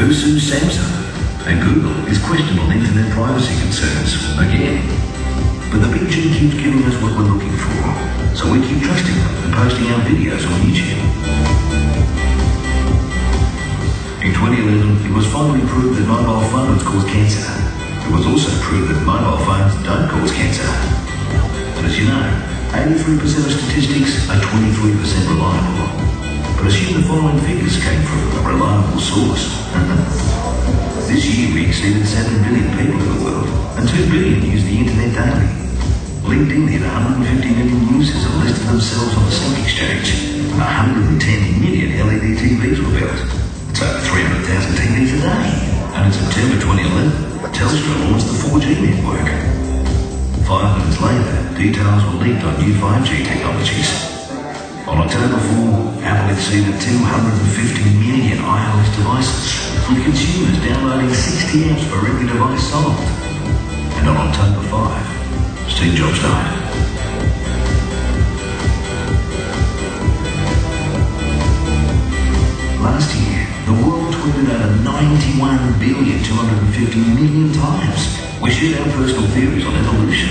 Who sues Samsung? And Google is questioned on internet privacy concerns again. But the big G keeps giving us what we're looking for, so we keep trusting them and posting our videos on YouTube. In 2011, it was finally proved that mobile phones cause cancer. It was also proved that mobile phones don't cause cancer. And as you know, 83% of statistics are 23% reliable. But assume the following figures came from a reliable source. This year we exceeded 7 billion people in the world, and 2 billion use the internet daily. LinkedIn hit 150 million users and listed themselves on the stock exchange. 110 million LED TVs were built. It's over 300,000 TVs a day. And in September 2011, Telstra launched the 4G network. 5 minutes later, details were leaked on new 5G technologies. On October 4, Apple exceeded 250 million iOS devices, with consumers downloading 60 apps for every device sold. And on October 5, Steve Jobs died. Last year, the world tweeted over 91,250,000,000 times. We shared our personal theories on evolution,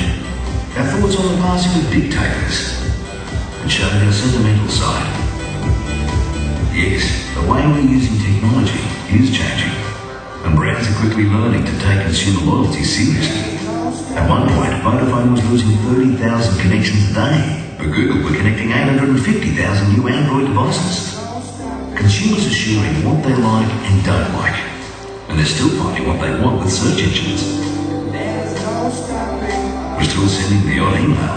our thoughts on the passing of dictators, and showed our sentimental side. Yes, the way we're using technology is changing, and brands are quickly learning to take consumer loyalty seriously. At one point, Vodafone was losing 30,000 connections a day, but Google were connecting 850,000 new Android devices. Consumers are sharing what they like and don't like, and they're still finding what they want with search engines. We're still sending the odd email,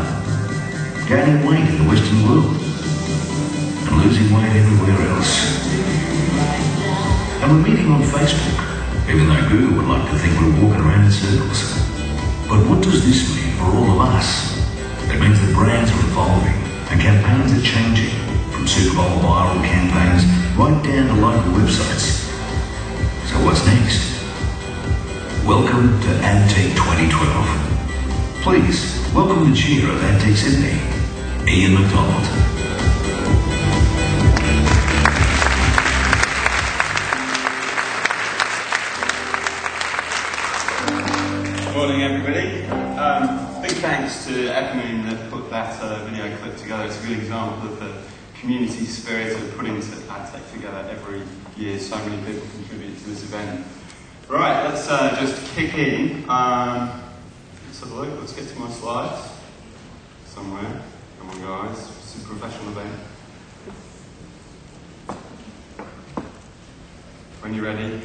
gaining weight in the Western world, and losing weight everywhere else. And we're meeting on Facebook, even though Google would like to think we're walking around in circles. But what does this mean for all of us? It means that brands are evolving and campaigns are changing, from Super Bowl viral campaigns right down to local websites. So what's next? Welcome to AdTech 2012. Please, welcome the chair of AdTech Sydney, Ian McDonald. Good morning, everybody. Big thanks to Economy that put that video clip together. It's a good example of the community spirit of putting AdTech together every year. So many people contribute to this event. Right, let's just kick in. Let's have a look. Let's get to my slides somewhere. Come on, guys. It's a professional event. When you're ready.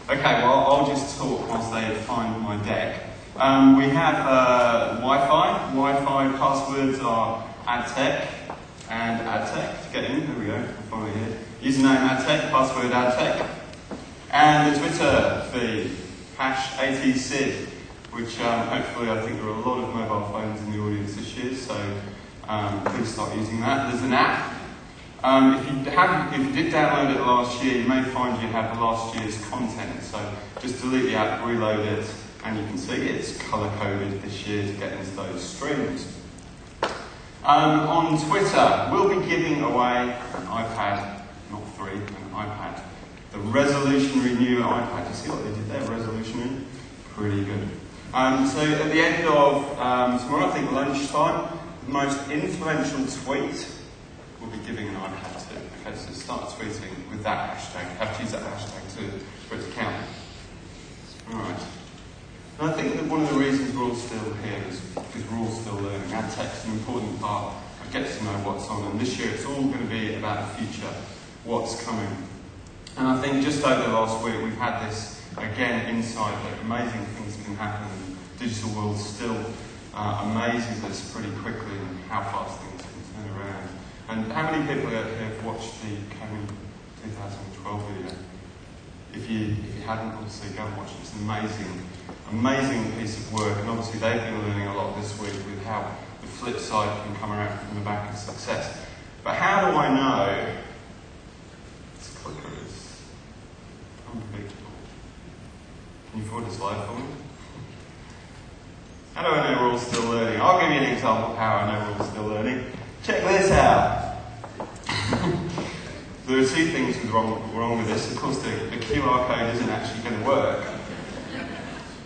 Okay, well, I'll just talk whilst they find my deck. We have Wi-Fi. Wi-Fi passwords are AdTech and AdTech. To get in, there we go. I'll find it here. Username AdTech, password AdTech. And the Twitter feed, #ATSID, which hopefully I think there are a lot of mobile phones in the audience this year, so please start using that. There's an app. If you did download it last year, you may find you have last year's content. So just delete the app, reload it, and you can see it's color-coded this year to get into those streams. On Twitter, we'll be giving away an iPad, not free, an iPad. The revolutionary new iPad. You see what they did there, revolutionary? Pretty good. So at the end of tomorrow, I think lunchtime, the most influential tweet we'll be giving an iPad to. Okay, so start tweeting with that hashtag. Have to use that hashtag for it to count. Alright. And I think that one of the reasons we're all still here is because we're all still learning. AdTech's an important part of getting to know what's on. And this year it's all going to be about the future, what's coming. And I think just over the last week we've had this, again, insight that amazing things can happen. The digital world still amazes us pretty quickly and how fast things can turn around. And how many people have watched the Keynote 2012 video? If you hadn't, obviously go and watch it. It's an amazing piece of work. And obviously they've been learning a lot this week with how the flip side can come around from the back of success. But how do I know? This clicker is unpredictable. Can you forward the slide for me? How do I know we're all still learning? I'll give you an example of how I know we're all still learning. Check this out. There are two things wrong with this. Of course, the QR code isn't actually going to work.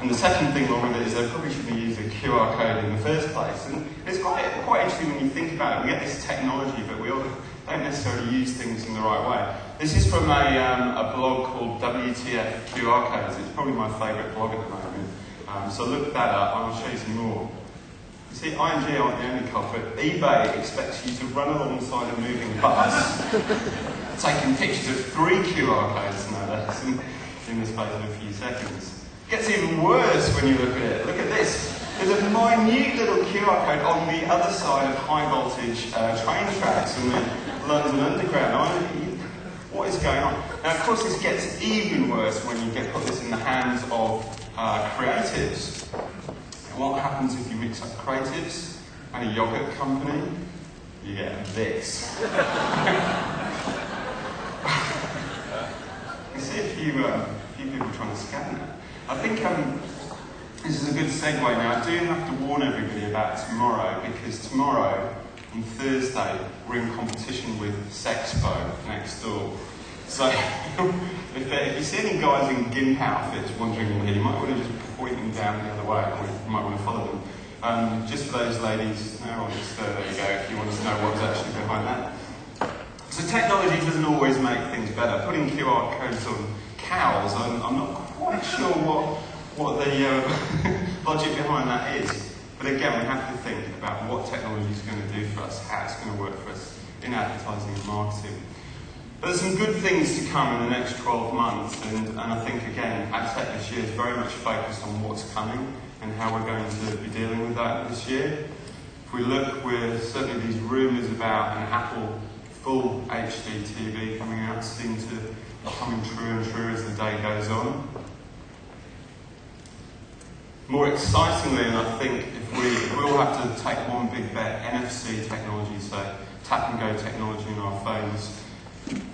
And the second thing wrong with it is they probably shouldn't have used a QR code in the first place. And it's quite interesting when you think about it. We get this technology, but we all don't necessarily use things in the right way. This is from a blog called WTF QR Codes. It's probably my favourite blog at the moment. So look that up and I'll show you some more. You see, ING aren't the only culprit. eBay expects you to run alongside a moving bus, taking pictures of 3 QR codes, no less, in the space of a few seconds. It gets even worse when you look at it. Look at this. There's a minute little QR code on the other side of high voltage train tracks on the London Underground. What is going on? Now, of course, this gets even worse when you put this in the hands of creatives. What happens if you mix up creatives and a yogurt company? You get this. You see a few people trying to scan that. I think this is a good segue now. I do have to warn everybody about tomorrow, because tomorrow, on Thursday, we're in competition with Sexpo next door. So, if you see any guys in gimp outfits wandering in here, you might want to just point them down the other way, or you might want to follow them. Just for those ladies, there you go, if you want to know what's actually behind that. So technology doesn't always make things better. Putting QR codes on cows, I'm not quite sure what the logic behind that is. But again, we have to think about what technology is going to do for us, how it's going to work for us in advertising and marketing. But there's some good things to come in the next 12 months, and I think, again, AdTech this year is very much focused on what's coming and how we're going to be dealing with that this year. If we look, we're certainly these rumours about an Apple full HD TV coming out seem to be coming true and true as the day goes on. More excitingly, and I think if we all have to take one big bet, NFC technology, so tap and go technology in our phones.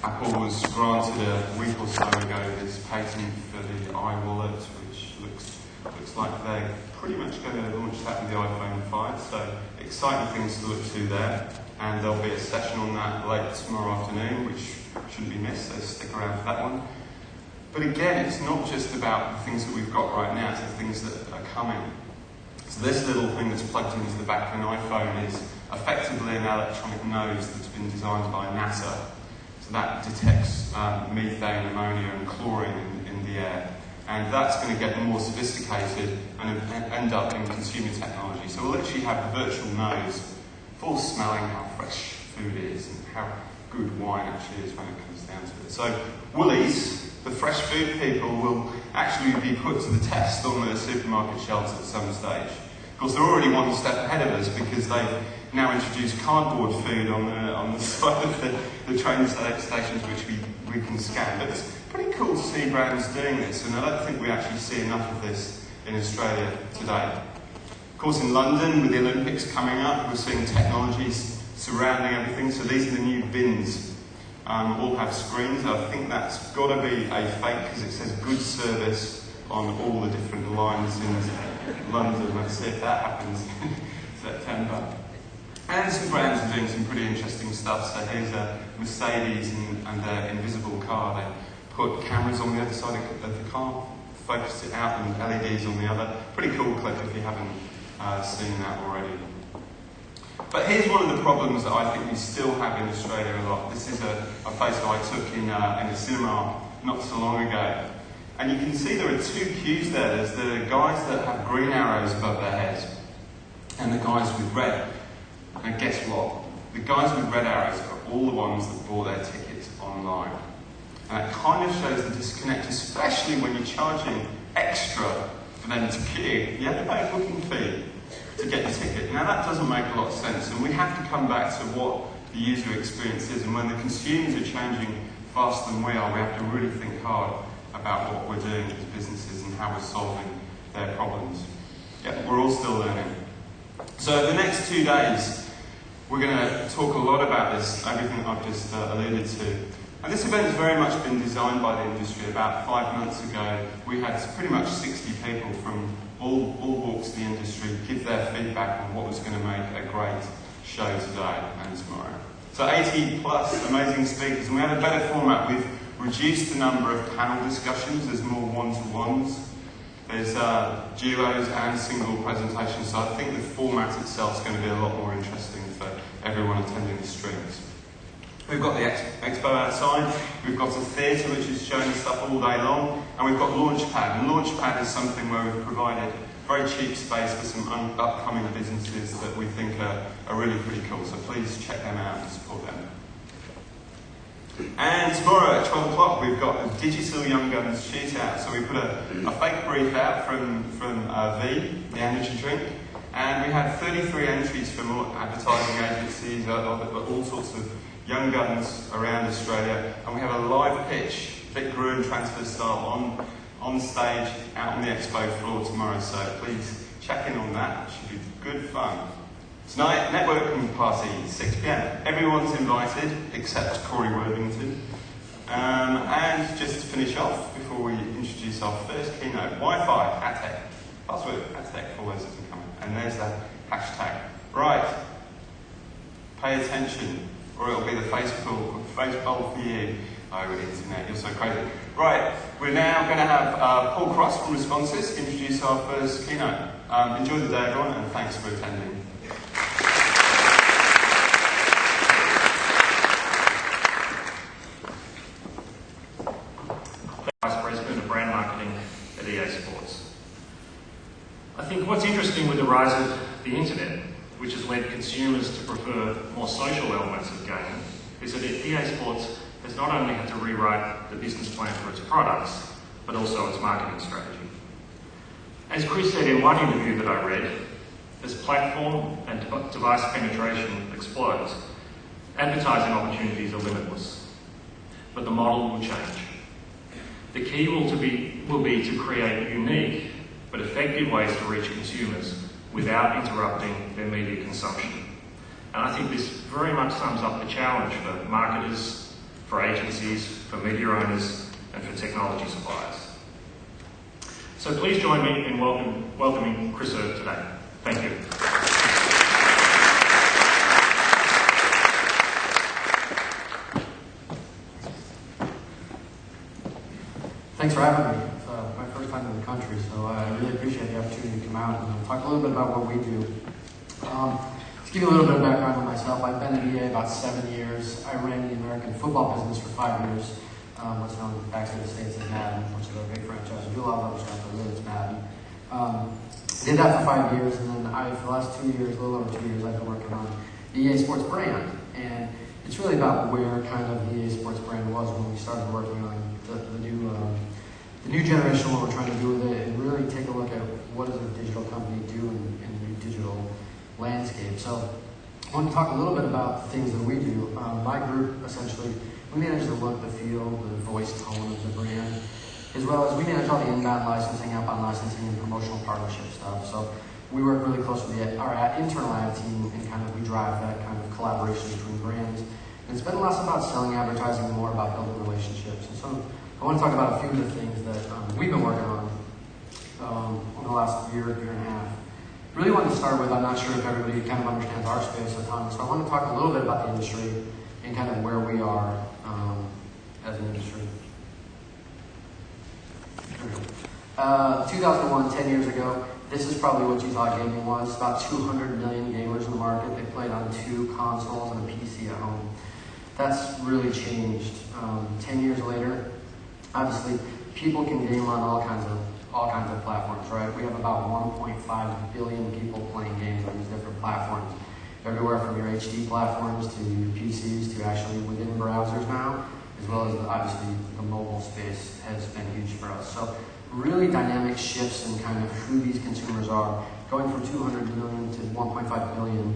Apple was granted a week or so ago this patent for the iWallet, which looks like they're pretty much going to launch that with the iPhone 5. So exciting things to look to there. And there'll be a session on that late tomorrow afternoon, which shouldn't be missed, so stick around for that one. But again, it's not just about the things that we've got right now, it's the things that are coming. So this little thing that's plugged into the back of an iPhone is effectively an electronic nose that's been designed by NASA. So that detects methane, ammonia and chlorine in the air. And that's going to get more sophisticated and end up in consumer technology. So we'll actually have a virtual nose, full smelling how fresh food is and how good wine actually is when it comes down to it. So Woolies, the fresh food people, will actually be put to the test on the supermarket shelves at some stage. Of course, they're already one step ahead of us because they've now introduced cardboard food on the side of the train stations, which we can scan. But it's pretty cool to see brands doing this, and I don't think we actually see enough of this in Australia today. Of course, in London, with the Olympics coming up, we're seeing technologies surrounding everything. So these are the new bins. All have screens. I think that's got to be a fake because it says good service on all the different lines in London. Let's see if that happens in September. And some brands are doing some pretty interesting stuff. So here's a Mercedes and their invisible car. They put cameras on the other side of the car, focused it out, and LEDs on the other. Pretty cool clip if you haven't seen that already. But here's one of the problems that I think we still have in Australia a lot. This is a photo I took in a cinema not so long ago. And you can see there are two queues there. There's the guys that have green arrows above their heads and the guys with red. And guess what? The guys with red arrows are all the ones that bought their tickets online. And it kind of shows the disconnect, especially when you're charging extra for them to queue. You have to pay a booking fee to get the ticket. Now that doesn't make a lot of sense, and we have to come back to what the user experience is, and when the consumers are changing faster than we are, we have to really think hard about what we're doing as businesses and how we're solving their problems. Yeah, we're all still learning. So the next 2 days, we're going to talk a lot about this, everything that I've just alluded to. And this event has very much been designed by the industry. About 5 months ago, we had pretty much 60 people from all walks of the industry give their feedback on what was going to make a great show today and tomorrow. So 80 plus amazing speakers, and we had a better format. reduced the number of panel discussions. There's more one-to-ones. There's duos and single presentations. So I think the format itself is going to be a lot more interesting for everyone attending the streams. We've got the expo outside, we've got a theatre which is showing stuff all day long, and we've got Launchpad. And Launchpad is something where we've provided very cheap space for some upcoming businesses that we think are really pretty cool. So please check them out and support them. And tomorrow at 12 o'clock we've got a digital Young Guns shootout. So we put a fake brief out from V, the energy drink, and we had 33 entries from all advertising agencies, all sorts of young guns around Australia, and we have a live pitch, Vic Grew and transfer style on stage out on the expo floor tomorrow, so please check in on that. It should be good fun. Tonight, networking party, 6 p.m. Everyone's invited except Corey Worthington. And just to finish off, before we introduce our first keynote, Wi-Fi, @tech. Password, @tech, for those that can come in. And there's that hashtag. Right, pay attention, or it'll be the Facebook for you. Oh, the internet, you're so crazy. Right, we're now going to have Paul Cross from Responses introduce our first keynote. Enjoy the day, everyone, and thanks for attending. Vice President of Brand Marketing at EA Sports. I think what's interesting with the rise of the internet, which has led consumers to prefer more social elements of gaming, is that EA Sports has not only had to rewrite the business plan for its products, but also its marketing strategy. As Chris said in one interview that I read, as platform and device penetration explodes, advertising opportunities are limitless, but the model will change. The key will be to create unique but effective ways to reach consumers without interrupting their media consumption. And I think this very much sums up the challenge for marketers, for agencies, for media owners, and for technology suppliers. So please join me in welcoming Chris Erb today. Thank you. Thanks for having me. It's my first time in the country, so I really appreciate the opportunity to come out and talk a little bit about what we do. To give you a little bit of background on myself, I've been at EA about 7 years. I ran the American football business for 5 years, what's known back in the States as Madden, which is a big franchise. We do a lot of other stuff, but really it's Madden. Did that for 5 years, and then for the last 2 years, a little over 2 years, I've been working on the EA Sports brand. And it's really about where kind of the EA Sports brand was when we started working on the new generation, what we're trying to do with it, and really take a look at what does a digital company do in the new digital landscape. So I want to talk a little bit about the things that we do. My group, essentially, we manage the look, the feel, the voice, tone of the brand, as well as we manage all the inbound licensing, outbound licensing, and promotional partnership stuff. So we work really close with our internal ad team, and kind of we drive that kind of collaboration between brands. And it's been less about selling advertising, more about building relationships. And so I want to talk about a few of the things that we've been working on over the last year and a half. Really wanted to start with, I'm not sure if everybody kind of understands our space a ton, so I want to talk a little bit about the industry and kind of where we are as an industry. 2001, 10 years ago, this is probably what you thought gaming was. About 200 million gamers in the market. They played on 2 consoles and a PC at home. That's really changed. 10 years later, obviously, people can game on all kinds of platforms, right? We have about 1.5 billion people playing games on these different platforms. Everywhere from your HD platforms to PCs to actually within browsers now, as well as obviously the mobile space has been huge for us. So really dynamic shifts in kind of who these consumers are. Going from 200 million to 1.5 billion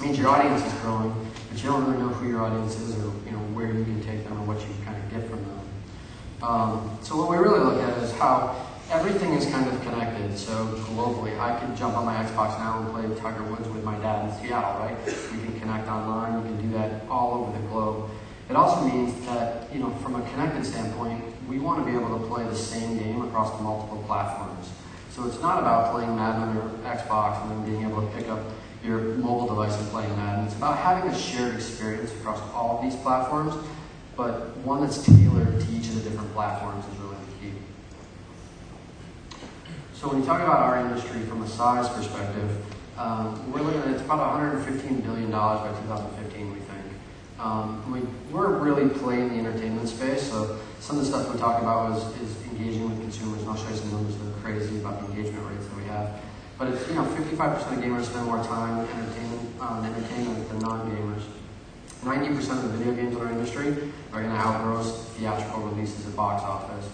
means your audience is growing, but you don't really know who your audience is or where you can take them or what you can kind of get from them. So what we really look at is how everything is kind of connected. So globally, I can jump on my Xbox now and play Tiger Woods with my dad in Seattle, right? We can connect online. We can do that all over the globe. It also means that, from a connected standpoint, we want to be able to play the same game across multiple platforms. So it's not about playing Madden on your Xbox and then being able to pick up your mobile device and playing Madden. It's about having a shared experience across all of these platforms but one that's tailored to each of the different platforms is really the key. So when you talk about our industry from a size perspective, we're looking at it's about $115 billion by 2015, we think. We're really playing the entertainment space, so some of the stuff we talk about is engaging with consumers, and I'll show you some numbers that are crazy about the engagement rates that we have. But it's, 55% of gamers spend more time on entertainment than non-gamers. 90% of the video games in our industry are going to outgross theatrical releases at box office.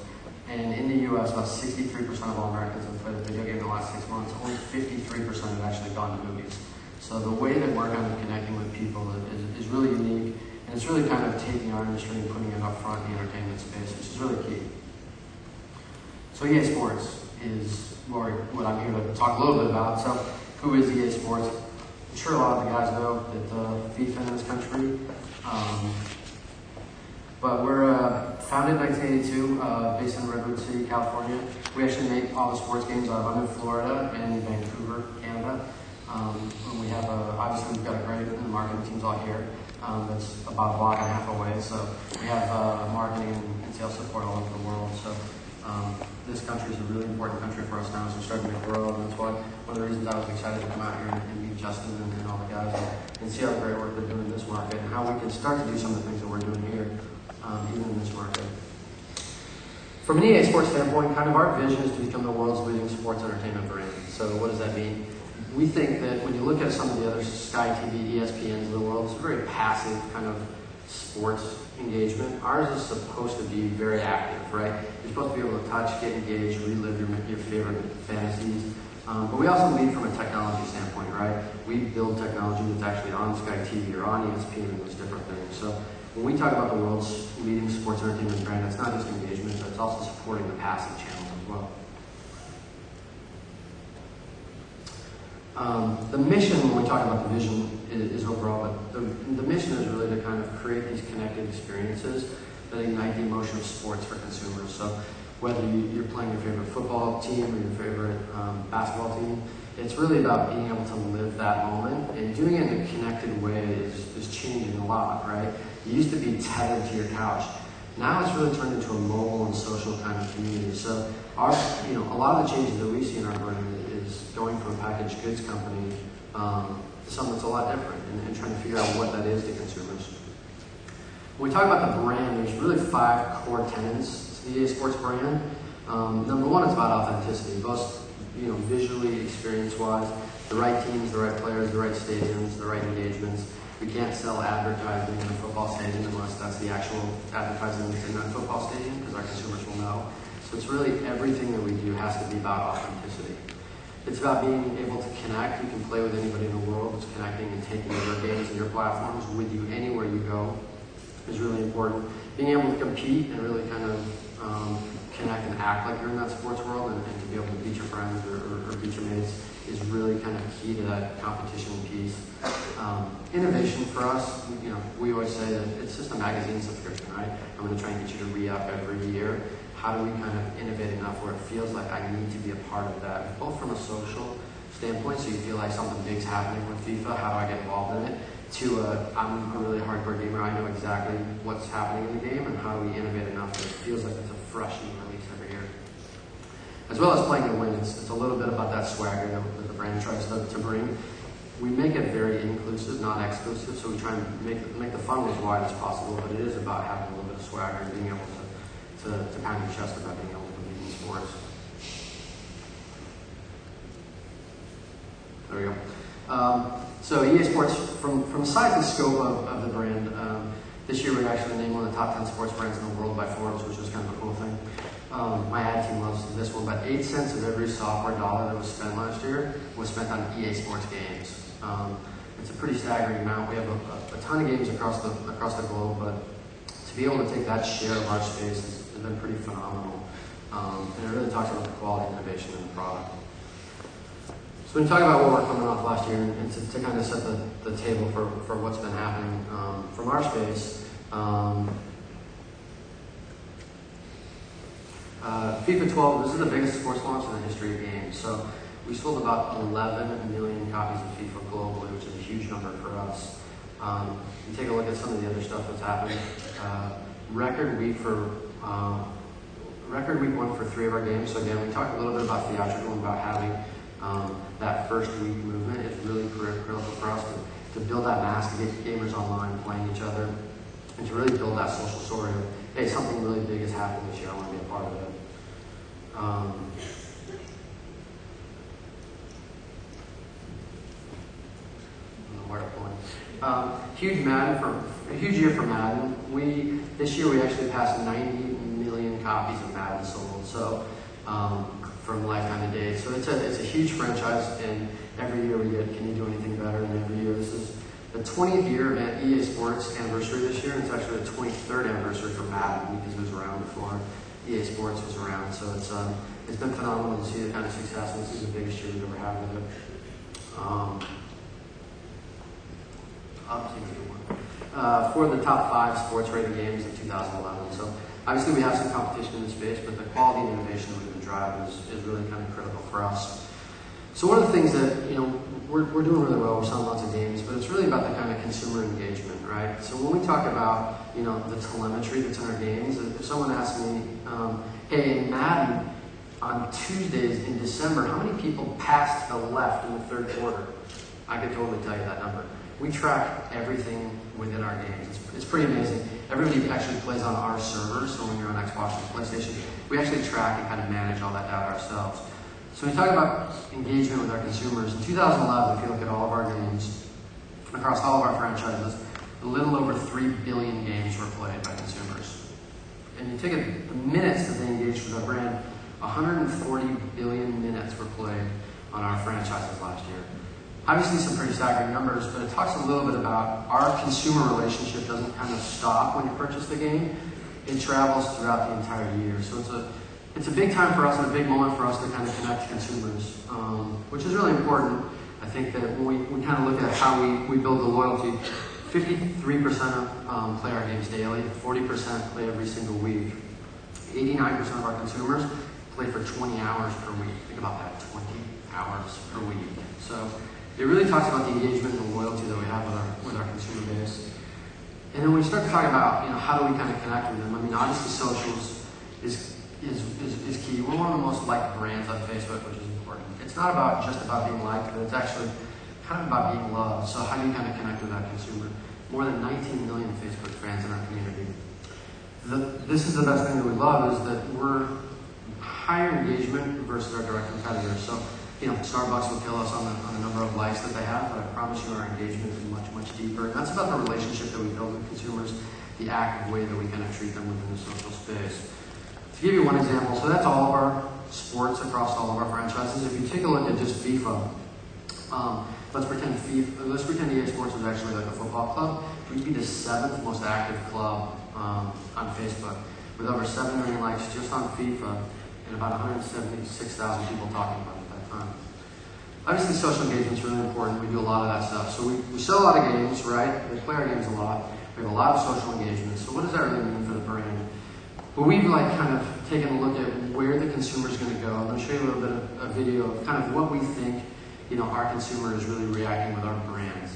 And in the US, about 63% of all Americans have played a video game in the last 6 months. Only 53% have actually gone to movies. So the way that we're kind of connecting with people is really unique, and it's really kind of taking our industry and putting it up front in the entertainment space, which is really key. So EA Sports is what I'm here to talk a little bit about. So who is EA Sports? I'm sure a lot of the guys know that FIFA in this country. But we're founded in 1982, based in Redwood City, California. We actually make all the sports games out of Florida and Vancouver, Canada. And we have obviously we've got a great marketing teams all here. That's about a block and a half away. So we have marketing and sales support all over the world. So this country is a really important country for us now as we're starting to grow. And that's why one of the reasons I was excited to come out here and meet Justin and all the guys and see how great work they're doing in this market and how we can start to do some of the things that we're doing here, even in this market. From an EA Sports standpoint, kind of our vision is to become the world's leading sports entertainment brand. So what does that mean? We think that when you look at some of the other Sky TV, ESPNs of the world, it's a very passive kind of sports engagement. Ours is supposed to be very active, right? You're supposed to be able to touch, get engaged, relive your favorite fantasies. But we also lead from a technology standpoint, right? We build technology that's actually on Sky TV or on ESPN and those different things. So when we talk about the world's leading sports entertainment brand, it's not just engagement, but it's also supporting the passive channels as well. The mission, when we talk about the vision, is overall, but the mission is really to kind of create these connected experiences that ignite the emotion of sports for consumers. So whether you're playing your favorite football team or your favorite basketball team, it's really about being able to live that moment, and doing it in a connected way is changing a lot, right? You used to be tethered to your couch. Now it's really turned into a mobile and social kind of community. So a lot of the changes that we see in our brand is going from a packaged goods company to something that's a lot different, and trying to figure out what that is to consumers. When we talk about the brand, there's really 5 core tenets to the EA Sports brand. Number one, it's about authenticity, both visually, experience-wise, the right teams, the right players, the right stadiums, the right engagements. We can't sell advertising in a football stadium unless that's the actual advertising that's in that football stadium, because our consumers will know. So it's really everything that we do has to be about authenticity. It's about being able to connect. You can play with anybody in the world. It's connecting and taking your games and your platforms with you anywhere you go is really important. Being able to compete and really kind of connect and act like you're in that sports world, and to be able to beat your friends or beat your mates is really kind of key to that competition piece. Innovation for us, we always say that it's just a magazine subscription, right? I'm going to try and get you to re-up every year. How do we kind of innovate enough where it feels like I need to be a part of that, both from a social standpoint, so you feel like something big's happening with FIFA, how do I get involved in it, to I'm a really hardcore gamer, I know exactly what's happening in the game, and how do we innovate enough that it feels like it's a fresh new release every year. As well as playing to win, it's a little bit about that swagger that the brand tries to bring. We make it very inclusive, not exclusive, so we try and make the funnel as wide as possible, but it is about having a little bit of swagger and being able to pound your chest about being able to compete in sports. There we go. So EA Sports, from size and scope of the brand, this year we actually named one of the top 10 sports brands in the world by Forbes, which was kind of a cool thing. My ad team loves this one, but 8 cents of every software dollar that was spent last year was spent on EA Sports games. It's a pretty staggering amount. We have a ton of games across the globe, but to be able to take that share of our space has been pretty phenomenal. And it really talks about the quality and innovation in the product. So when you talk about what we're coming off last year, and to kind of set the table for what's been happening from our space, FIFA 12, this is the biggest sports launch in the history of games. So we sold about 11 million copies of FIFA globally, which is a huge number for us. You take a look at some of the other stuff that's happened. record week one for 3 of our games. So again, we talked a little bit about theatrical and about having that first week movement. It's really critical for us to build that mass, to get gamers online playing each other, and to really build that social story of, hey, something really big has happened this year, I want to be a part of it. Where to point. Huge year for Madden. This year we actually passed 90 million copies of Madden sold. So from lifetime to date. So it's a huge franchise, and every year we get, can you do anything better? And every year, this is the 20th year of EA Sports anniversary this year, and it's actually the 23rd anniversary for Madden because it was around before EA Sports was around. So it's been phenomenal to see the kind of success, and this is the biggest year we've ever had with it. For the top 5 sports rated games in 2011. So obviously we have some competition in the space, but the quality and innovation that we've been driving is really kind of critical for us. So one of the things that, we're doing really well, we're selling lots of games, but it's really about the kind of consumer engagement, right? So when we talk about, the telemetry that's in our games, if someone asks me, hey, in Madden, on Tuesdays in December, how many people passed to the left in the third quarter? I could totally tell you that number. We track everything within our games. It's pretty amazing. Everybody actually plays on our servers, so when you're on Xbox or PlayStation, we actually track and kind of manage all that data ourselves. So when you talk about engagement with our consumers, in 2011, if you look at all of our games, across all of our franchises, a little over 3 billion games were played by consumers. And you take the minutes that they engaged with our brand, 140 billion minutes were played on our franchises last year. Obviously some pretty staggering numbers, but it talks a little bit about our consumer relationship doesn't kind of stop when you purchase the game. It travels throughout the entire year. So it's a big time for us and a big moment for us to kind of connect consumers, which is really important. I think that when we kind of look at how we build the loyalty, 53% play our games daily, 40% play every single week. 89% of our consumers play for 20 hours per week. Think about that, 20 hours per week. So it really talks about the engagement and the loyalty that we have with our consumer base. And then when we start to talk about, how do we kind of connect with them? I mean, obviously socials is key. We're one of the most liked brands on Facebook, which is important. It's not just about being liked, but it's actually kind of about being loved. So how do you kind of connect with that consumer? More than 19 million Facebook fans in our community. This is the best thing that we love, is that we're higher engagement versus our direct competitors. So, Starbucks will kill us on the number of likes that they have, but I promise you our engagement is much, much deeper. And that's about the relationship that we build with consumers, the active way that we kind of treat them within the social space. To give you one example, so that's all of our sports across all of our franchises. If you take a look at just FIFA, let's pretend EA Sports was actually like a football club. We'd be the 7th most active club on Facebook, with over 7 million likes just on FIFA and about 176,000 people talking about it at that time. Obviously, social engagement is really important. We do a lot of that stuff. So we sell a lot of games, right? We play our games a lot. We have a lot of social engagement. So what does that really mean for the brand? Well, we've kind of taken a look at where the consumer is going to go. I'm going to show you a little bit of a video of kind of what we think, our consumer is really reacting with our brands.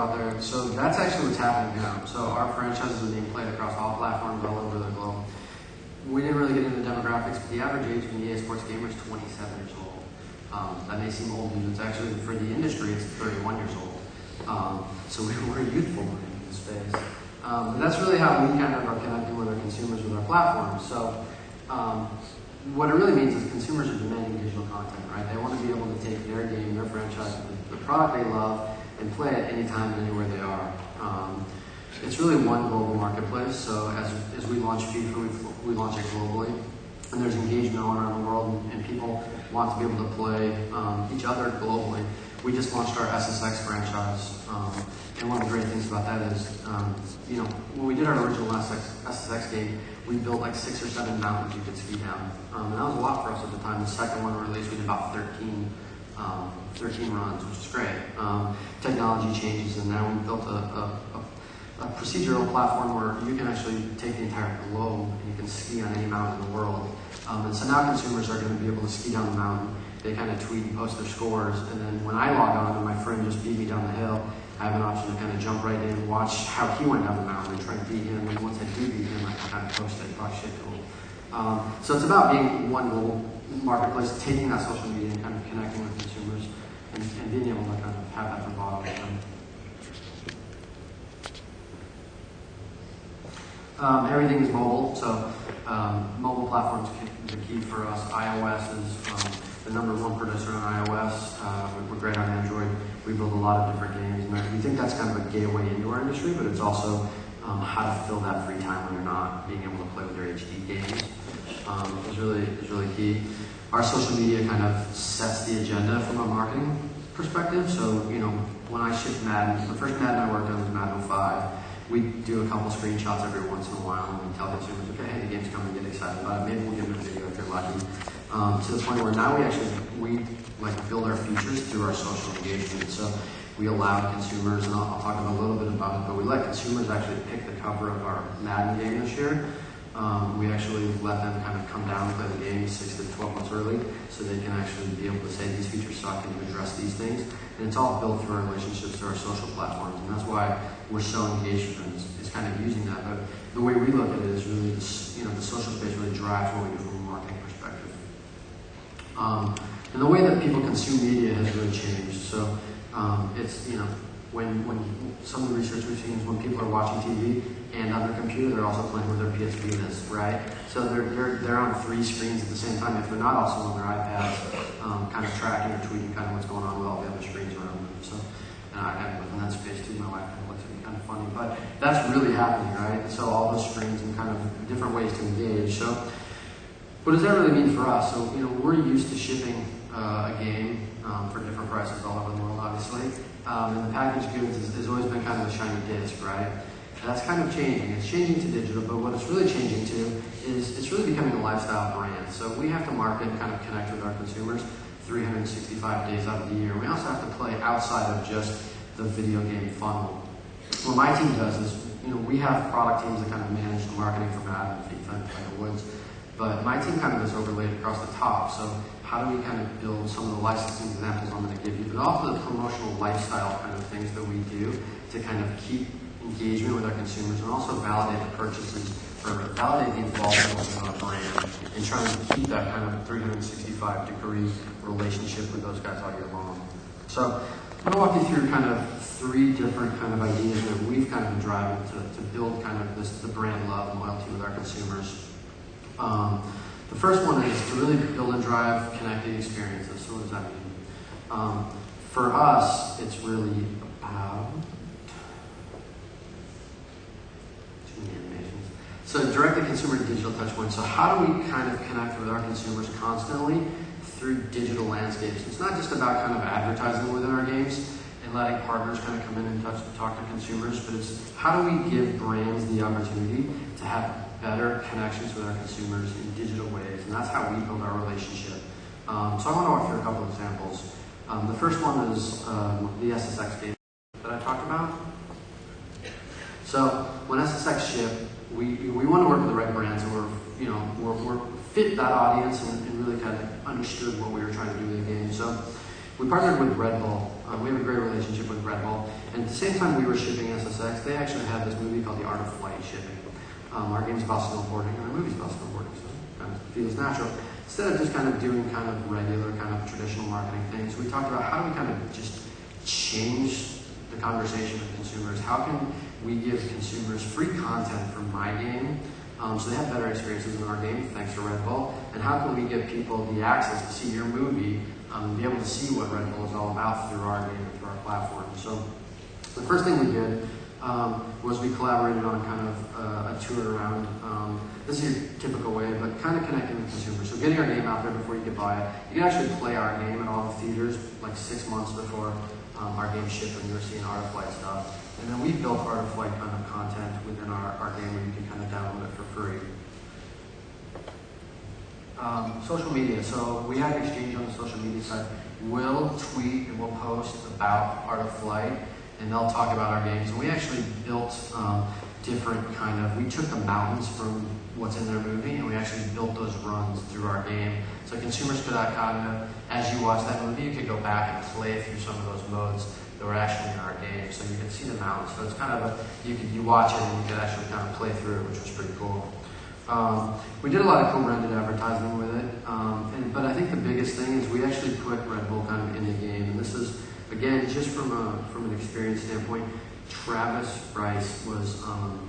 out there. So that's actually what's happening now. So our franchises are being played across all platforms all over the globe. We didn't really get into the demographics, but the average age of an EA Sports gamer is 27 years old. That may seem old, but it's actually, for the industry, it's 31 years old. So we're youthful in this space. And that's really how we kind of are connecting with our consumers with our platforms. So what it really means is consumers are demanding digital content, right? They want to be able to take their game, their franchise, the product they love, and play it anytime and anywhere they are. It's really one global marketplace. So as we launch FIFA, we launch it globally. And there's engagement all around the world, and people want to be able to play each other globally. We just launched our SSX franchise, and one of the great things about that is, when we did our original SSX game, we built like 6 or 7 mountains you could ski down, and that was a lot for us at the time. The second one we released, we did about 13 runs, which is great. Technology changes, and now we've built a procedural platform where you can actually take the entire globe and you can ski on any mountain in the world. And so now consumers are going to be able to ski down the mountain. They kind of tweet and post their scores, and then when I log on and my friend just beat me down the hill, I have an option to kind of jump right in and watch how he went down the mountain and try to beat him. And once I do beat him, I can kind of post it, talk shit to him. So it's about being one global marketplace, taking that social media and kind of connecting with consumers and being able to kind of have that for bottom line. Everything is mobile, so mobile platforms are key for us. iOS is the #1 producer on iOS. We're great on Android. We build a lot of different games, and we think that's kind of a gateway into our industry, but it's also how to fill that free time when you're not being able to play with your HD games is really key. Our social media kind of sets the agenda from a marketing perspective. So, when I shipped Madden, the first Madden I worked on was Madden 05. We do a couple screenshots every once in a while, and we tell consumers, okay, hey, the game's coming, get excited about it. Maybe we'll give them a video if they're lucky. To the point where now we build our features through our social engagement. So we allow consumers, and I'll talk a little bit about it, but we let consumers actually pick the cover of our Madden game this year. We actually let them kind of come down and play the game 6 to 12 months early, so they can actually be able to say these features suck and address these things. And it's all built through our relationships through our social platforms, and that's why we're so engaged and is kind of using that. But the way we look at it is really the social space really drives what we do from a marketing perspective. And the way that people consume media has really changed. So it's when some of the research we've seen is when people are watching TV and on their computer, they're also playing with their PS Vitas, right? So they're on 3 screens at the same time. If they're not also on their iPads, kind of tracking or tweeting kind of what's going on with all the other screens around them. So, and I kind of live in that space too. My wife kind of looks at me kind of funny, but that's really happening, right? And so all those screens and kind of different ways to engage. So, what does that really mean for us? So, we're used to shipping a game for different prices all over the world, obviously. And the packaged goods has always been kind of a shiny disc, right? That's kind of changing. It's changing to digital, but what it's really changing to is it's really becoming a lifestyle brand. So we have to market and kind of connect with our consumers 365 days out of the year. We also have to play outside of just the video game funnel. What my team does is, we have product teams that kind of manage the marketing for Madden, FIFA, and Tiger Woods, but my team kind of is overlaid across the top. So how do we kind of build some of the licensing examples I'm going to give you, but also the promotional lifestyle kind of things that we do to kind of keep engagement with our consumers and also validate the purchases or validate the involvement with our brand and trying to keep that kind of 365-degree relationship with those guys all year long. So I'm going to walk you through kind of 3 different kind of ideas that we've kind of been driving to build kind of the brand love and loyalty with our consumers. The first one is to really build and drive connected experiences. So what does that mean? For us, it's really about so direct-to-consumer digital touchpoints. So how do we kind of connect with our consumers constantly through digital landscapes? It's not just about kind of advertising within our games and letting partners kind of come in and talk to consumers, but it's how do we give brands the opportunity to have better connections with our consumers in digital ways, and that's how we build our relationship. So I want to walk through a couple of examples. The first one is the SSX game that I talked about. So when SSX shipped, we want to work with the right brands and we're fit that audience and really kind of understood what we were trying to do with the game. So we partnered with Red Bull. We have a great relationship with Red Bull. And at the same time we were shipping SSX, they actually had this movie called The Art of Flight shipping. Our game's about snowboarding, and our movie's about snowboarding, so it kind of feels natural. Instead of just kind of doing kind of regular, kind of traditional marketing things, we talked about how do we kind of just change the conversation with consumers. How can we give consumers free content from my game so they have better experiences in our game, thanks to Red Bull? And how can we give people the access to see your movie and be able to see what Red Bull is all about through our game and through our platform? So the first thing we did was we collaborated on kind of a tour around, this is your typical way, but kind of connecting with consumers. So getting our game out there before you could buy it. You can actually play our game at all the theaters like 6 months before our game shipped, and you were seeing Art of Flight stuff. And then we built Art of Flight kind of content within our game where you can kind of download it for free. Social media. So we have exchange on the social media side. We'll tweet and we'll post about Art of Flight, and they'll talk about our games. And we actually built different kind of, we took the mountains from what's in their movie, and we actually built those runs through our game. So consumers could kind of, as you watch that movie, you could go back and play through some of those modes that were actually in our game. So you could see the mountains. So it's kind of a, you watch it and you could actually kind of play through it, which was pretty cool. We did a lot of co-branded advertising with it, but I think the biggest thing is we actually put Red Bull kind of in the game, and this is, again, just from an experience standpoint. Travis Rice was,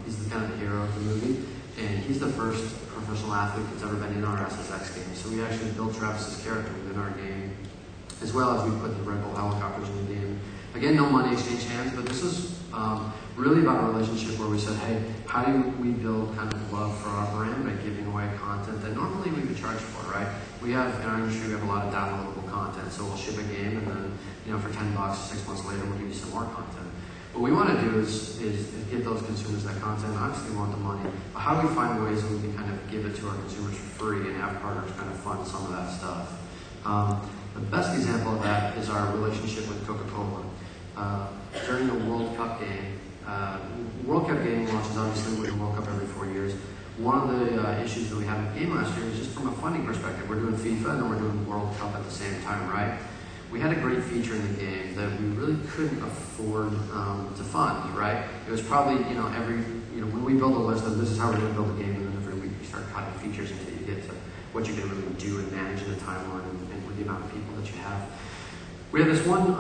he's the kind of the hero of the movie, and he's the first professional athlete that's ever been in our SSX game. So we actually built Travis's character within our game, as well as we put the Red Bull helicopters in the game. Again, no money exchange hands, but this is really about a relationship where we said, hey, how do we build kind of love for our brand by giving away content that normally we would charge for, right? We have, in our industry, we have a lot of downloadable content, so we'll ship a game and then, for $10, 6 months later, we'll give you some more content. What we want to do is give those consumers that content. Obviously, we want the money, but how do we find ways that we can kind of give it to our consumers for free and have partners kind of fund some of that stuff? The best example of that is our relationship with Coca-Cola. During the World Cup game, World Cup game launches obviously with the World Cup every 4 years. One of the issues that we had in the game last year is just from a funding perspective. We're doing FIFA and then we're doing World Cup at the same time, right? We had a great feature in the game that we really couldn't afford to fund, right? It was probably, when we build a list of this is how we're going to build a game, and then every week you start cutting features until you get to what you can really do and manage in a timeline and with the amount of people that you have. We had this one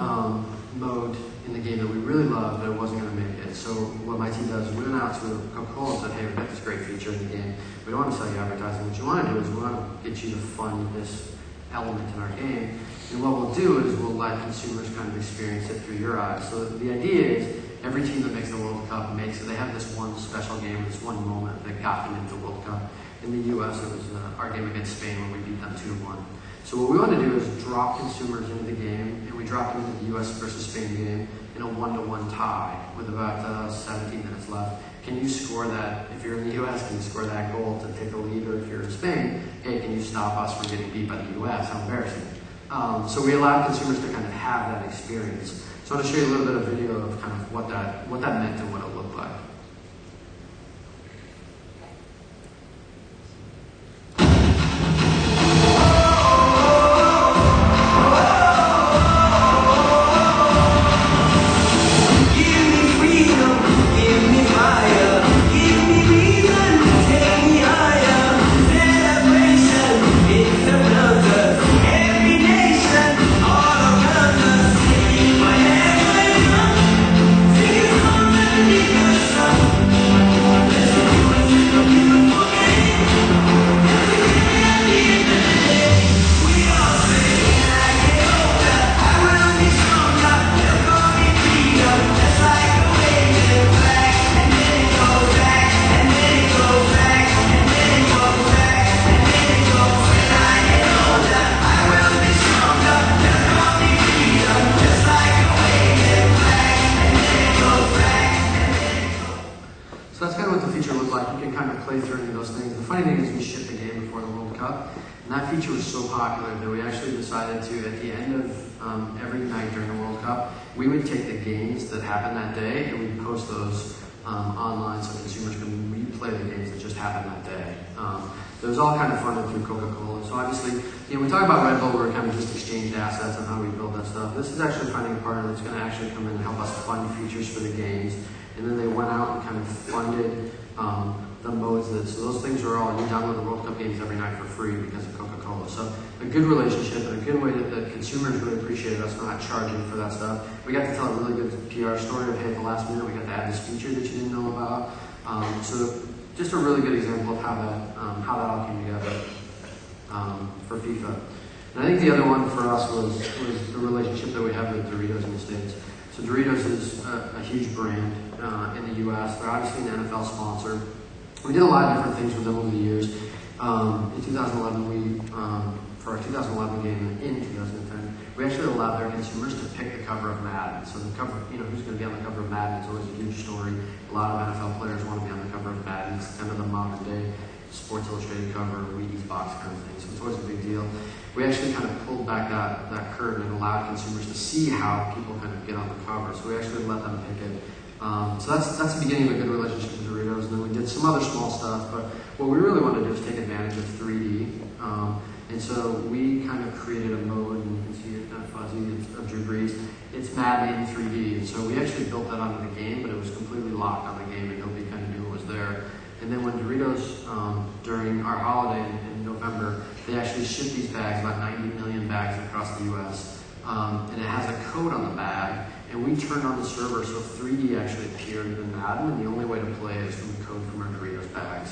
mode in the game that we really loved, but it wasn't going to make it. So what my team does is we went out to Coca-Cola and said, hey, we've got this great feature in the game. We don't want to sell you advertising. What you want to do is we want to get you to fund this element in our game. And what we'll do is we'll let consumers kind of experience it through your eyes. So the idea is every team that makes the World Cup makes it. They have this one special game, this one moment that got them into the World Cup. In the U.S., it was our game against Spain when we beat them 2-1. So what we want to do is drop consumers into the game, and we drop them into the U.S. versus Spain game in a 1-1 tie with about 17 minutes left. Can you score that? If you're in the U.S., can you score that goal to take the lead? Or if you're in Spain, hey, can you stop us from getting beat by the U.S.? How embarrassing. So we allow consumers to kind of have that experience. So I want to show you a little bit of video of kind of what that meant and what it looked like. And that feature was so popular that we actually decided to, at the end of every night during the World Cup, we would take the games that happened that day and we'd post those online so consumers can replay the games that just happened that day. it was all kind of funded through Coca-Cola. So obviously, we talk about Red Bull, where we kind of just exchanged assets and how we build that stuff. This is actually finding a partner that's going to actually come in and help us fund features for the games. And then they went out and kind of funded the modes so those things are all, you download the World Cup games every night for free because of Coca-Cola. So a good relationship and a good way that consumers really appreciated us not charging for that stuff. We got to tell a really good PR story of, hey, at the last minute we got to add this feature that you didn't know about. So just a really good example of how that all came together for FIFA. And I think the other one for us was the relationship that we have with Doritos in the States. So Doritos is a huge brand in the U.S. They're obviously an NFL sponsor. We did a lot of different things with them over the years. In 2011, for our 2011 game in 2010, we actually allowed their consumers to pick the cover of Madden. So the cover, who's going to be on the cover of Madden is always a huge story. A lot of NFL players want to be on the cover of Madden. It's kind of the modern day Sports Illustrated cover, Wheaties box kind of thing. So it's always a big deal. We actually kind of pulled back that curtain and allowed consumers to see how people kind of get on the cover. So we actually let them pick it. So that's the beginning of a good relationship with Doritos. And then we did some other small stuff, but what we really want to do is take advantage of 3D. And so we kind of created a mode, and you can see it kind of fuzzy, it's of Drew Brees. It's Madden in 3D. And so we actually built that onto the game, but it was completely locked on the game and nobody kind of knew it was there. And then when Doritos, during our holiday in November, they actually shipped these bags, about 90 million bags across the US. And it has a code on the bag. And we turned on the server so 3D actually appeared in Madden, and the only way to play it is from the code from our Doritos bags.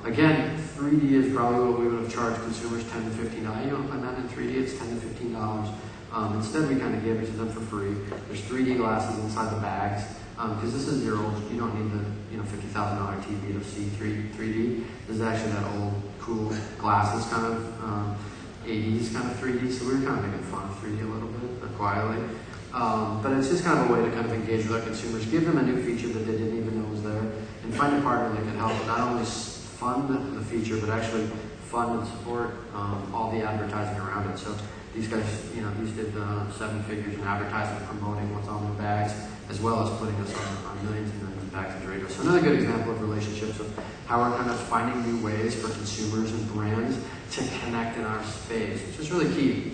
Again, 3D is probably what we would have charged consumers $10 to $15. You want to play Madden in 3D? It's $10 to $15. Instead, we kind of gave it to them for free. There's 3D glasses inside the bags because this is your old. You don't need the $50,000 TV to see 3D. This is actually that old cool glasses kind of 80s kind of 3D. So we were kind of making fun of 3D a little bit, but quietly. But it's just kind of a way to kind of engage with our consumers, give them a new feature that they didn't even know was there, and find a partner that can help not only fund the feature, but actually fund and support all the advertising around it. So these guys, these did 7 figures in advertising, promoting what's on their bags, as well as putting us on millions and millions of bags of Doritos. So another good example of relationships of how we're kind of finding new ways for consumers and brands to connect in our space, which is really key.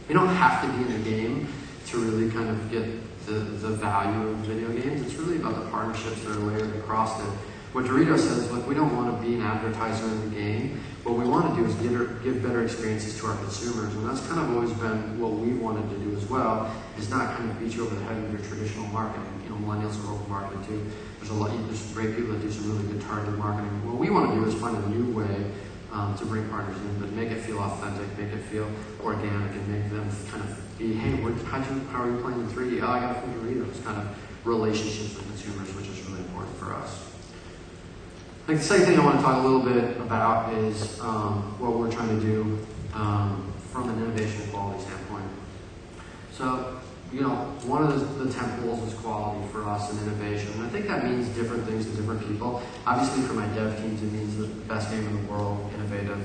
You don't have to be in the game to really kind of get the value of video games. It's really about the partnerships that are layered across it. What Doritos says is, look, we don't want to be an advertiser in the game. What we want to do is give better experiences to our consumers. And that's kind of always been what we wanted to do as well, is not kind of beat you over the head with your traditional marketing. Millennials are over marketing too. There's great people that do some really good targeted marketing. What we want to do is find a new way to bring partners in, but make it feel authentic, make it feel organic, and make them kind of be, hey, how are you playing in 3D? Oh, I got it from Doritos. Kind of relationships with consumers, which is really important for us. I think the second thing I want to talk a little bit about is what we're trying to do from an innovation and quality standpoint. So, one of the temples is quality for us and innovation. And I think that means different things to different people. Obviously, for my dev teams, it means the best game in the world, innovative.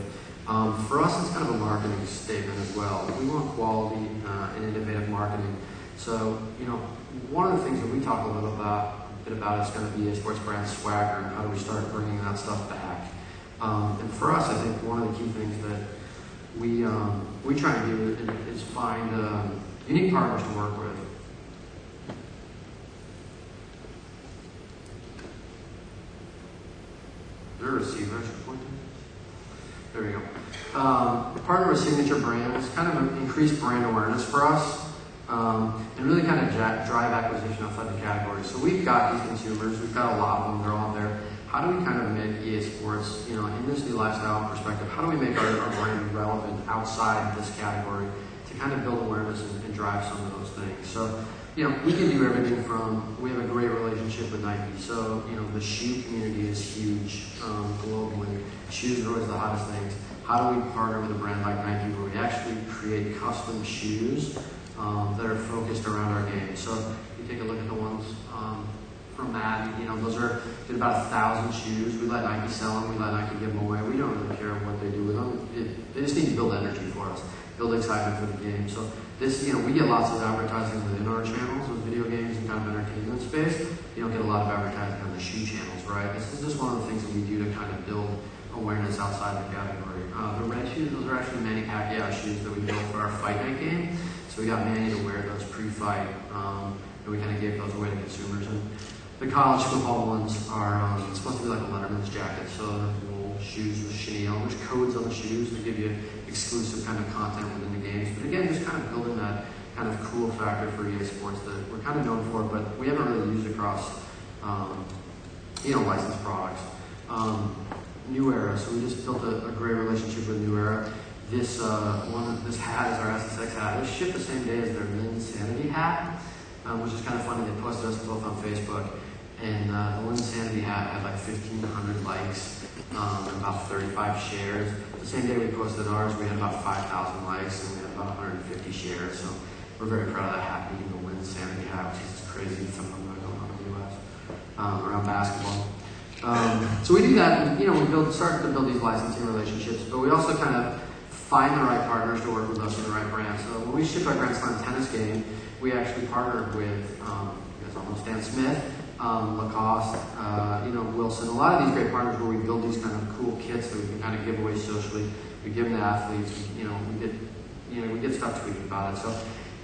For us, it's kind of a marketing statement as well. We want quality and innovative marketing. So, one of the things that we talk a little bit about is going to be a sports brand swagger and how do we start bringing that stuff back. And for us, I think one of the key things that we try to do is find unique partners to work with. Is there a receiver I should point to? There we go. Partner with signature brands, kind of increase brand awareness for us, and really kind of drive acquisition outside the category. So we've got these consumers, we've got a lot of them, they're all there. How do we kind of make EA Sports, in this new lifestyle perspective, how do we make our brand relevant outside this category to kind of build awareness and drive some of those things? So, we can do everything from, we have a great relationship with Nike. So, the shoe community is huge globally. Shoes are always the hottest things. How do we partner with a brand like Nike where we actually create custom shoes that are focused around our game? So, you take a look at the ones from Madden, those are did about 1,000 shoes. We let Nike sell them, we let Nike give them away. We don't really care what they do with them. They just need to build energy for us, build excitement for the game. So this, we get lots of advertising within our channels with video games and kind of entertainment space. You don't get a lot of advertising on the shoe channels, right? This is just one of the things that we do to kind of build awareness outside the category. The red shoes, those are actually Manny Pacquiao shoes that we built for our fight night game. So we got Manny to wear those pre-fight, and we kind of gave those away to consumers. And the college football ones are it's supposed to be like a Letterman's jacket, so little shoes with chenille. There's codes on the shoes to give you exclusive kind of content within the games. But again, just kind of building that kind of cool factor for EA Sports that we're kind of known for, but we haven't really used across, licensed products. New Era, so we just built a great relationship with New Era. This hat is our SSX hat. It was shipped the same day as their Linsanity hat, which is kind of funny. They posted us both on Facebook, and the Linsanity hat had like 1,500 likes and about 35 shares. The same day we posted ours, we had about 5,000 likes and we had about 150 shares. So we're very proud of that hat being the Linsanity hat, which is crazy phenomenon going on in the U.S. Around basketball. So we do that, and we start to build these licensing relationships, but we also kind of find the right partners to work with us in the right brand. So when we shipped our Grand Slam tennis game, we actually partnered with, you guys all know Stan Smith, Lacoste, Wilson, a lot of these great partners where we build these kind of cool kits that we can kind of give away socially. We give them to athletes, we get stuff tweeted about it. So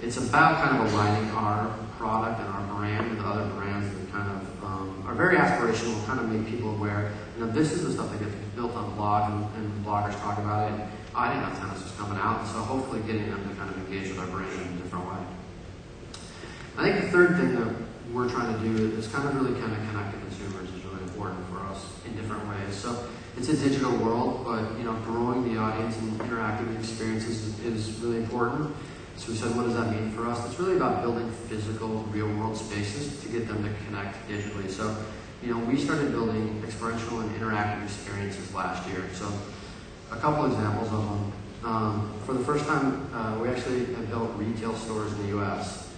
it's about kind of aligning our product and our brand with other brands that kind of are very aspirational, kind of make people aware. This is the stuff that gets built on blog and bloggers talk about it. I didn't know tennis was coming out, so hopefully getting them to kind of engage with our brand in a different way. I think the third thing that we're trying to do is kind of really kind of connect to consumers is really important for us in different ways. So it's a digital world, but growing the audience and interactive experiences is really important. So we said, what does that mean for us? It's really about building physical, real-world spaces to get them to connect digitally. So, we started building experiential and interactive experiences last year. So, a couple examples of them. For the first time, we actually have built retail stores in the U.S.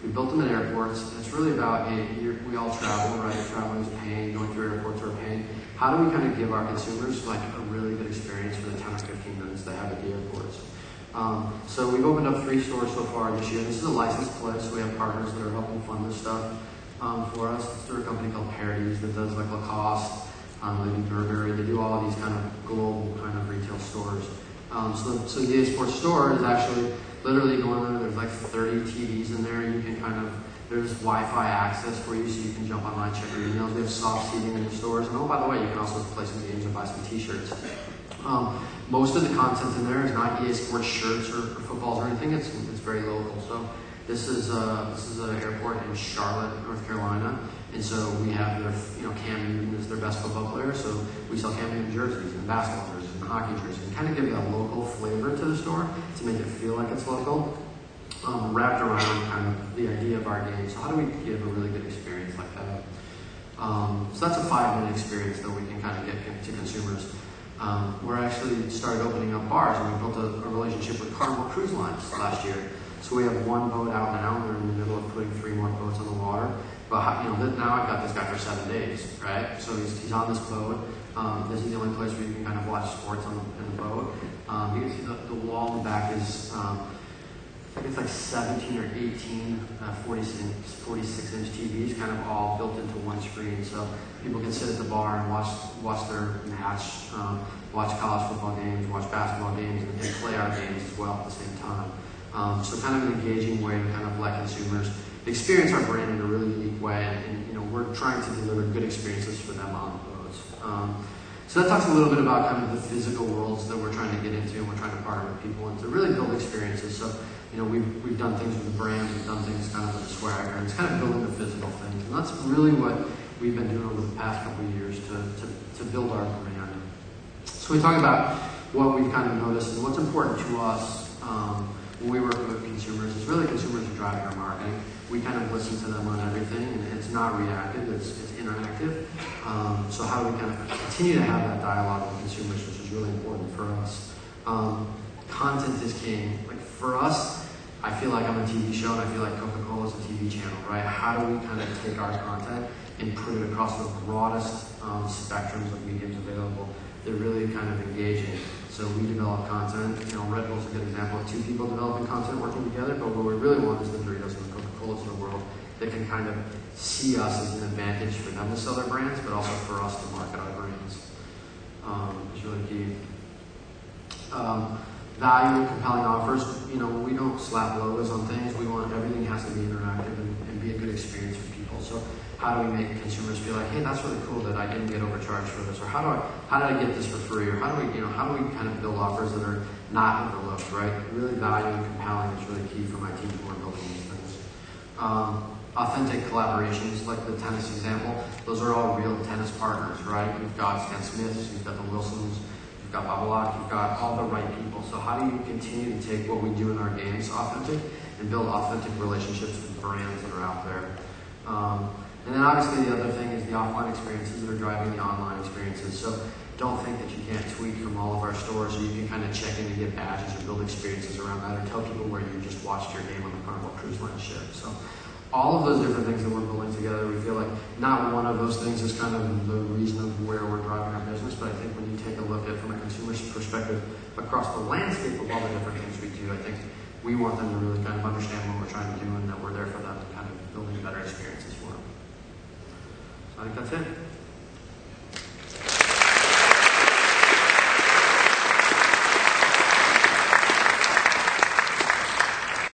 We built them at airports, and it's really about, we all travel, right? Traveling is pain, going through airports are pain. How do we kind of give our consumers like a really good experience for the 10 or 15 minutes they have at the airports? So we've opened up 3 stores so far this year. This is a licensed place, so we have partners that are helping fund this stuff for us. It's through a company called Parodies that does like Lacoste, they do Burberry, they do all of these kind of global kind of retail stores. So the EA Sports store is actually literally going there. There's like 30 TVs in there. You can there's Wi-Fi access for you, so you can jump online, check your emails. We have soft seating in the stores. And by the way, you can also play some games and buy some t-shirts. Most of the content in there is not EA Sports shirts or footballs or anything. It's very local. So this is an airport in Charlotte, North Carolina, and so we have their Cam Newton is their best football player. So we sell Cam Newton jerseys and basketball jerseys and hockey jerseys, and kind of give you a local flavor to the store to make it feel like it's local. Wrapped around kind of the idea of our game. So how do we give a really good experience like that? So that's a 5-minute experience that we can kind of get to consumers. We're actually started opening up bars, and we built a relationship with Carnival Cruise Lines last year. So we have 1 boat out now. We're in the middle of putting 3 more boats on the water. But now I've got this guy for 7 days, right? So he's on this boat. This is the only place where you can kind of watch sports in the boat. You can see the wall in the back is I think it's like 17 or 18 46-inch TVs, kind of all built into one screen, so people can sit at the bar and watch their match, watch college football games, watch basketball games, and play our games as well at the same time. So kind of an engaging way to kind of let consumers experience our brand in a really unique way, and we're trying to deliver good experiences for them on the boats. So that talks a little bit about kind of the physical worlds that we're trying to get into, and we're trying to partner with people and to really build experiences. So we've done things with the brands, we've done things kind of with the swagger, and it's kind of building the physical things. And that's really what we've been doing over the past couple of years to build our brand. So we talk about what we've kind of noticed and what's important to us when we work with consumers. It's really consumers who drive our marketing. We kind of listen to them on everything, and it's not reactive, it's interactive. So how do we kind of continue to have that dialogue with consumers, which is really important for us. Content is king. Like for us, I feel like I'm a TV show, and I feel like Coca-Cola is a TV channel, right? How do we kind of take our content and put it across the broadest spectrums of mediums available? They're really kind of engaging. So we develop content. Red Bull's a good example of 2 people developing content working together, but what we really want is the Doritos and the Coca-Colas of the world that can kind of see us as an advantage for them to sell their brands, but also for us to market our brands. is really key. Value and compelling offers. We don't slap logos on things. We want everything has to be interactive and be a good experience for people. So how do we make consumers feel like, hey, that's really cool that I didn't get overcharged for this, or how did I get this for free, or how do we kind of build offers that are not overlooked, right? Really value and compelling is really key for my team who are building these things. Authentic collaborations, like the tennis example, those are all real tennis partners, right? You've got Stan Smiths, you've got the Wilsons, you've got Babolat, you've got all the right people. So how do you continue to take what we do in our games authentic and build authentic relationships with brands that are out there? And then obviously the other thing is the offline experiences that are driving the online experiences. So don't think that you can't tweet from all of our stores, or you can kind of check in and get badges or build experiences around that, or tell people where you just watched your game on the Carnival Cruise Line ship. So all of those different things that we're building together, we feel like not one of those things is kind of the reason of where we're driving our business, but I think when you take a look at from a consumer's perspective across the landscape of all the different things we do, I think we want them to really kind of understand what we're trying to do and that we're there for them, kind of building better experiences for them. So I think that's it.